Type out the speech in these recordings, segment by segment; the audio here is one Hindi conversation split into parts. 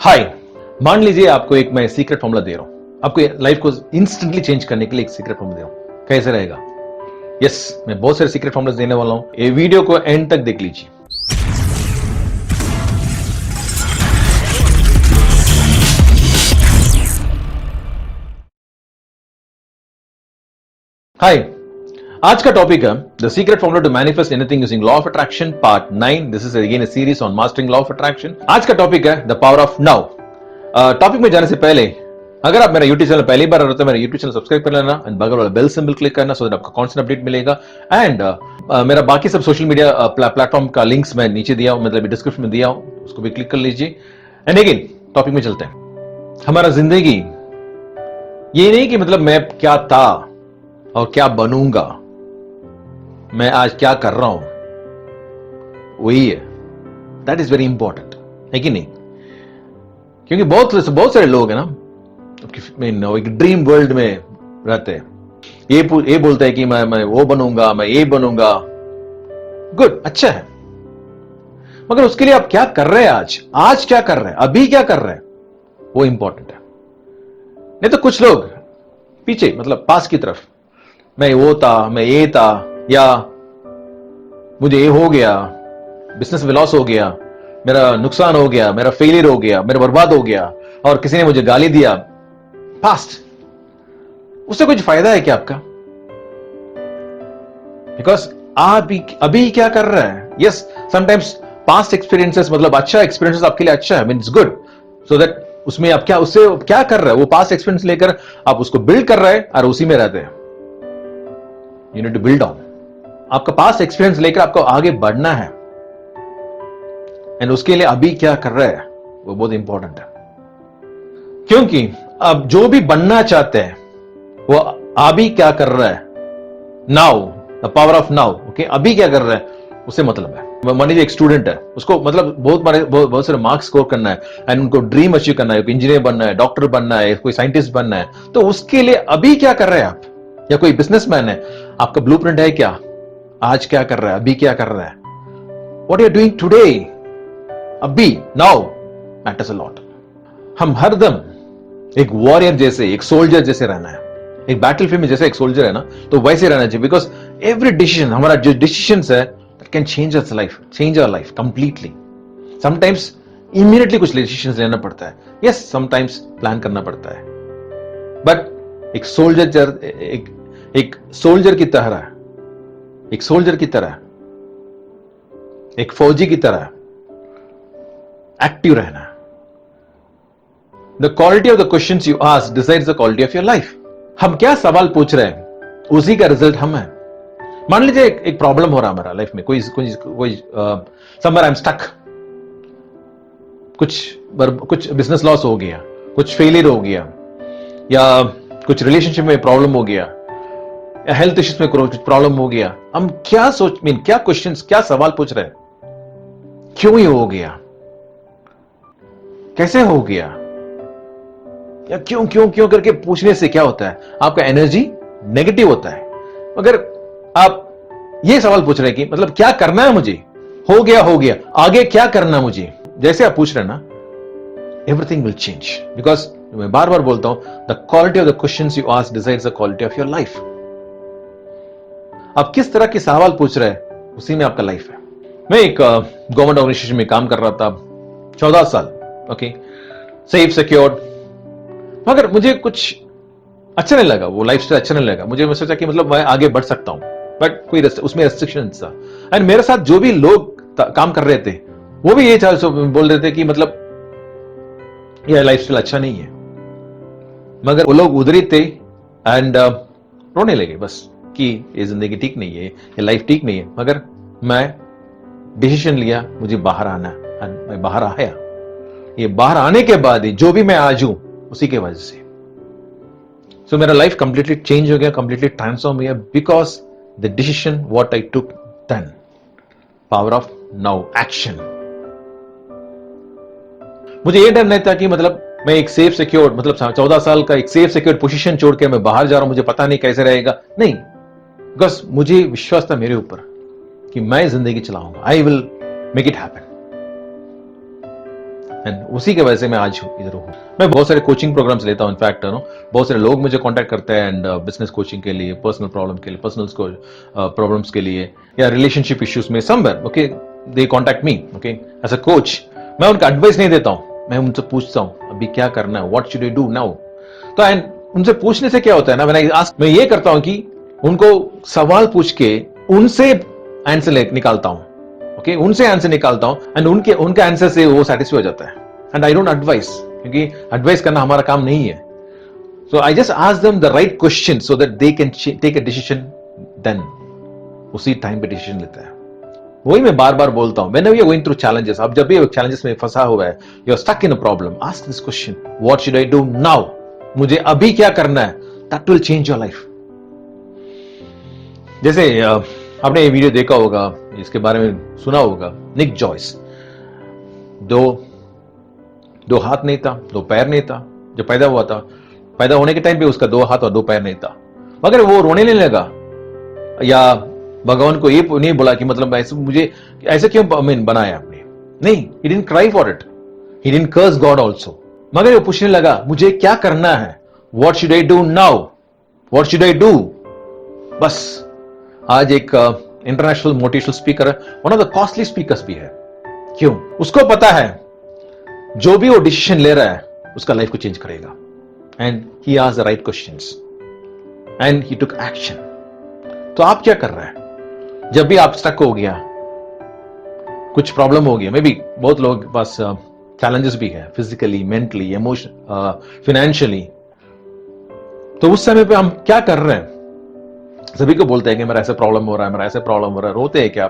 हाय, मान लीजिए आपको एक मैं सीक्रेट फॉर्मूला दे रहा हूं, आपको लाइफ को इंस्टेंटली चेंज करने के लिए एक सीक्रेट फॉर्मूला दे रहा हूं, कैसे रहेगा? यस, मैं बहुत सारे सीक्रेट फॉर्मूला देने वाला हूं। ये वीडियो को एंड तक देख लीजिए। हाय, आज का टॉपिक है the secret formula to manifest anything using law of attraction part 9। This is again a series on mastering law of attraction. आज का टॉपिक है the power of now. Topic में जाने से पहले अगर आप मेरा यूट्यूब चैनल पहली बार आ रहे हो तो मेरा यूट्यूब चैनल सब्सक्राइब कर लेना एंड बगल वाला बेल सिंबल क्लिक करना सो दैट आपको कॉन्स्टेंट अपडेट मिलेगा। एंड मेरा बाकी सब सोशल मीडिया प्लेटफॉर्म का लिंक्स मैं नीचे दिया हूं, मतलब डिस्क्रिप्शन में दिया हूं, उसको भी क्लिक कर लीजिए। एंड अगेन टॉपिक में चलते हैं। हमारा जिंदगी ये नहीं कि मतलब मैं क्या था और क्या बनूंगा, मैं आज क्या कर रहा हूं वही है। दैट इज वेरी इंपॉर्टेंट, है कि नहीं? क्योंकि बहुत सारे लोग हैं ना, एक ड्रीम वर्ल्ड में रहते हैं। ये बोलते हैं कि मैं वो बनूंगा, मैं ये बनूंगा। गुड, अच्छा है, मगर उसके लिए आप क्या कर रहे हैं? आज क्या कर रहे हैं, अभी क्या कर रहे हैं, वो इंपॉर्टेंट है। नहीं तो कुछ लोग पीछे, मतलब पास की तरफ, मैं वो था, मैं ये था, या मुझे ये हो गया, बिजनेस में लॉस हो गया, मेरा नुकसान हो गया, मेरा फेलियर हो गया, मेरा बर्बाद हो गया, और किसी ने मुझे गाली दिया। पास्ट, उससे कुछ फायदा है क्या आपका? बिकॉज आप अभी क्या कर रहे हैं? यस, समटाइम्स पास्ट एक्सपीरियंसेस, मतलब अच्छा एक्सपीरियंसेस आपके लिए अच्छा है, मीन्स गुड, सो दैट उसमें आप क्या, उससे क्या कर रहे हैं, वो पास्ट एक्सपीरियंस लेकर आप उसको बिल्ड कर रहे हैं और उसी में रहते हैं। You need to build on. आपका पास्ट एक्सपीरियंस लेकर आपको आगे बढ़ना है, एंड उसके लिए अभी क्या कर रहे हैं वो बहुत इंपॉर्टेंट है। क्योंकि अब जो भी बनना चाहते हैं वो अभी क्या कर रहा है, now, the power of now. Okay, अभी क्या कर रहा है उससे मतलब है। मान लीजिए एक स्टूडेंट है, उसको मतलब बहुत सारे मार्क्स स्कोर करना है एंड उनको ड्रीम अचीव करना है, इंजीनियर बनना है, डॉक्टर बनना है, कोई साइंटिस्ट बनना है, तो उसके लिए अभी क्या कर रहे हैं आप? या कोई बिजनेसमैन है, आपका ब्लूप्रिंट है क्या? आज क्या कर रहा है, अभी क्या कर रहा है? What you are doing today, अभी, नाउ मैटर्स अ लॉट। हम हरदम एक वॉरियर जैसे, एक सोल्जर जैसे रहना है। एक बैटलफील्ड में जैसे एक सोल्जर है ना, तो वैसे रहना चाहिए। बिकॉज एवरी डिसीजन, हमारा जो डिसीजन है, that can change our life, change our life completely. Sometimes immediately कुछ डिसीजन लेना पड़ता है, यस, समटाइम्स प्लान करना पड़ता है, बट एक सोल्जर की तरह, एक सोल्जर की तरह, एक फौजी की तरह एक्टिव रहना। The quality of the questions you ask decides the quality of your life. हम क्या सवाल पूछ रहे हैं उसी का रिजल्ट हम है। मान लीजिए एक प्रॉब्लम हो रहा है हमारा लाइफ में, कोई समवेयर आई एम स्टक, कुछ बिजनेस लॉस हो गया, कुछ फेलियर हो गया, या कुछ रिलेशनशिप में प्रॉब्लम हो गया, या हेल्थ इश्यूज में कुछ प्रॉब्लम हो गया। हम क्या क्या क्वेश्चंस, क्या सवाल पूछ रहे हैं? क्यों ये हो गया, कैसे हो गया, या क्यों क्यों क्यों करके पूछने से क्या होता है? आपका एनर्जी नेगेटिव होता है। अगर आप ये सवाल पूछ रहे हैं कि मतलब क्या करना है मुझे, हो गया, आगे क्या करना मुझे, जैसे आप पूछ रहे हैं ना, एवरीथिंग विल चेंज। बिकॉज मैं बार बार बोलता हूं, the quality of the questions you ask decides the quality of your life. आप किस तरह के सवाल पूछ रहे हैं उसी में आपका लाइफ है। मैं एक गवर्नमेंट ऑर्गेनाइजेशन में काम कर रहा था 14 साल। ओके, सेफ सिक्योर्ड, मगर मुझे कुछ अच्छा नहीं लगा, वो लाइफस्टाइल अच्छा नहीं लगा मुझे। मैं सोचा कि मतलब मैं आगे बढ़ सकता हूं, बट कोई उसमें रेस्ट्रिक्शन था। एंड मेरे साथ जो भी लोग काम कर रहे थे वो भी ये बोल रहे थे कि मतलब ये लाइफस्टाइल अच्छा नहीं है। मगर वो लोग उधर ही थे एंड रोने लगे बस कि ये जिंदगी ठीक नहीं है, ये लाइफ ठीक नहीं है। मगर मैं डिसीजन लिया, मुझे बाहर आना, मैं बाहर आया। ये बाहर आने के बाद ही जो भी मैं आज हूं उसी के वजह से। सो मेरा लाइफ कंप्लीटली चेंज हो गया, कंप्लीटली ट्रांसफॉर्म हो गया, because the decision what I took then. Power of now, action. मुझे ये डर नहीं था कि मतलब मैं एक सेफ सिक्योर, मतलब 14 साल का एक सेफ सिक्योर पोजीशन छोड़ के मैं बाहर जा रहा हूं, मुझे पता नहीं कैसे रहेगा। नहीं, बिकॉज मुझे विश्वास था मेरे ऊपर कि मैं जिंदगी चलाऊंगा, I will make it happen. And उसी की वजह से मैं आज इधर हूँ। मैं बहुत सारे कोचिंग प्रोग्राम्स लेता हूँ, इनफैक्ट बहुत सारे लोग मुझे कांटेक्ट करते हैं एंड बिजनेस कोचिंग के लिए, पर्सनल प्रॉब्लम के लिए, पर्सनल प्रॉब्लम्स के लिए, या रिलेशनशिप इश्यूज में somewhere, okay they contact me, okay as a coach. मैं उनका एडवाइस नहीं देता हूँ, मैं उनसे पूछता हूँ अभी क्या करना है, what should I do now. तो एंड उनसे पूछने से क्या होता है ना, मैं ये करता हूँ कि उनको सवाल पूछ के उनसे आंसर निकालता हूँ, ओके उनसे आंसर निकालता हूं एंड उनके आंसर से वो सेटिस्फाई हो जाता है। एंड आई डोंट एडवाइस, क्योंकि एडवाइस करना हमारा काम नहीं है। So I just ask them the right question so that they can take a decision, then उसी टाइम पे डिसीजन लेता है। वही मैं बार बार बोलता हूं, whenever you are going through challenges, आप जब भी चैलेंजेस में फंसा हुआ है, you are stuck in a problem, ask this question, what should I do now, मुझे अभी क्या करना है, that will change your life. जैसे आपने ये वीडियो देखा होगा, इसके बारे में सुना होगा, निक जॉयस, दो हाथ नहीं था, दो पैर नहीं था, जब पैदा हुआ था, पैदा होने के टाइम पे उसका 2 हाथ और 2 पैर नहीं था, मगर वो रोने नहीं लगा या भगवान को ये नहीं बोला कि मतलब ऐसे क्यों बनाया आपने, नहीं, he didn't cry for it, he didn't curse God also, मगर वो पूछने लगा मुझे क्या करना है, what should I do now, what should I do। बस आज एक international motivational speaker, one of the costly speakers भी है। क्यों? उसको पता है जो भी वो डिसीजन ले रहा है उसका लाइफ को चेंज करेगा, and he asked the right questions and he took action. तो आप क्या कर रहे हैं जब भी आप स्टक हो गया, कुछ प्रॉब्लम हो गया, मे बी बहुत लोगों के पास चैलेंजेस भी है, फिजिकली, मेंटली, इमोशन, फाइनेंशियली, तो उस समय पे हम क्या कर रहे हैं? सभी को बोलते हैं कि मेरा ऐसा प्रॉब्लम हो रहा है, मेरा ऐसा प्रॉब्लम हो रहा है, रोते हैं क्या?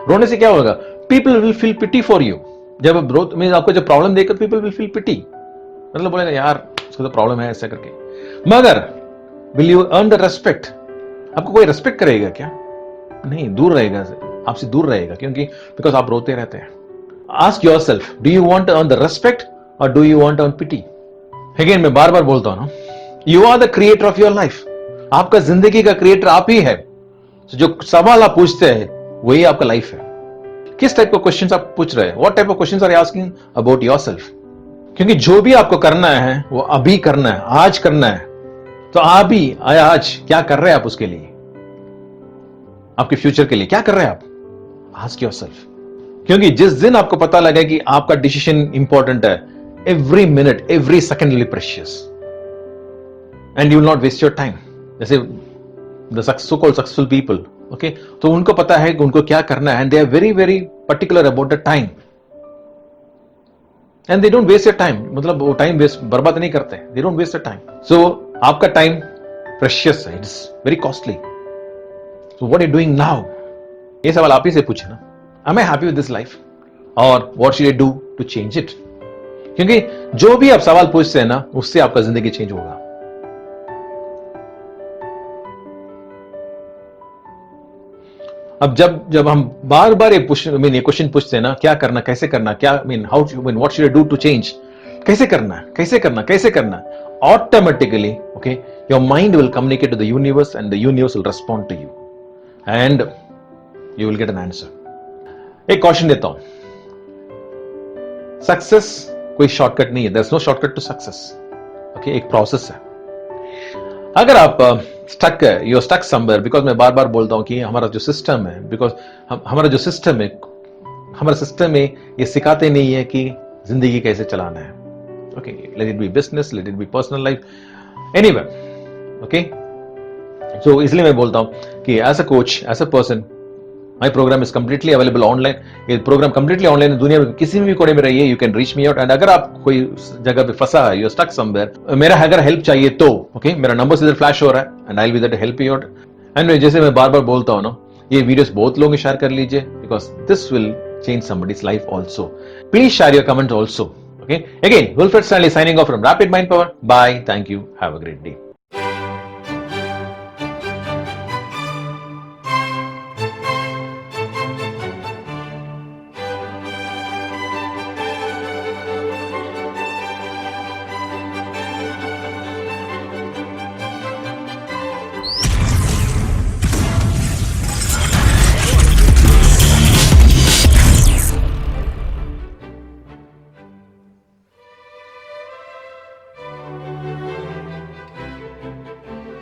रोने से क्या होगा? People will feel pity for you. जब आपको जब प्रॉब्लम देकर पीपल विल फील पिटी, मतलब बोलेगा यार उसका तो प्रॉब्लम है ऐसा करके, मगर will you earn the respect? आपको कोई रेस्पेक्ट करेगा क्या? नहीं, दूर रहेगा, आपसे दूर रहेगा, क्योंकि बिकॉज आप रोते रहते हैं। Ask yourself, do you want to earn the respect और do you want to earn pity? Again मैं बार बार बोलता हूं ना, you are the creator of your life. आपका जिंदगी का क्रिएटर आप ही है। जो सवाल आप पूछते हैं वही आपका लाइफ है। किस टाइप का क्वेश्चंस आप पूछ रहे हैं? What type of questions are you asking about yourself? क्योंकि जो भी आपको करना है वो अभी करना है, आज करना है। तो आप भी आज क्या कर रहे हैं आप उसके लिए, आपके फ्यूचर के लिए क्या कर रहे हैं आप? Ask yourself. क्योंकि जिस दिन आपको पता लगे कि आपका डिसीजन इंपॉर्टेंट है, every minute, every second will be precious and you will not waste your time. जैसे the so called successful people, okay, तो उनको पता है कि उनको क्या करना है, and they are very very particular about the time, and they don't waste your time. मतलब वो टाइम वेस्ट बर्बाद नहीं करते, दे don't waste your time. So आपका टाइम प्रेशियस है, it's very costly. So what are you doing now? ये सवाल आप ही से पूछे ना, am I happy with this life और what should I do to change it? क्योंकि जो भी आप सवाल पूछते हैं ना, उससे आपका जिंदगी चेंज होगा। अब जब हम बार बार ये क्वेश्चन पूछते हैं ना, क्या करना, कैसे करना, क्या what should I do to change, कैसे करना, automatically, okay, your mind will communicate to the universe and the universe will respond to you and you will get an answer. एक क्वेश्चन देता हूं, सक्सेस कोई शॉर्टकट नहीं है, there is no shortcut to success, okay, एक प्रोसेस है। अगर आप स्टक है, you are stuck somewhere, because मैं बार बार बोलता हूं कि हमारा जो सिस्टम है, बिकॉज हमारा सिस्टम में ये सिखाते नहीं है कि जिंदगी कैसे चलाना है, okay, let it be business, let it be personal life, anywhere, okay. So इसलिए मैं बोलता हूं कि as a coach, as a person, my program is completely available online. ये प्रोग्राम कंप्लीटली ऑनलाइन, दुनिया में किसी भी कोने में रहिए, you can reach me out. And अगर आप कोई जगह पे फंसा है, यू स्टक समवेयर, मेरा अगर हेल्प चाहिए तो ओके, मेरा नंबर इधर फ्लैश हो रहा है and I will be there to help you out. And जैसे मैं बार बार बोलता हूं ना, ये वीडियोस बहुत लोगों के शेयर कर लीजिए, because this will change somebody's life also. Please share your comments also. Okay. Again, Wilfred Stanley signing off from Rapid Mind Power. Bye. Thank you. Have a great day.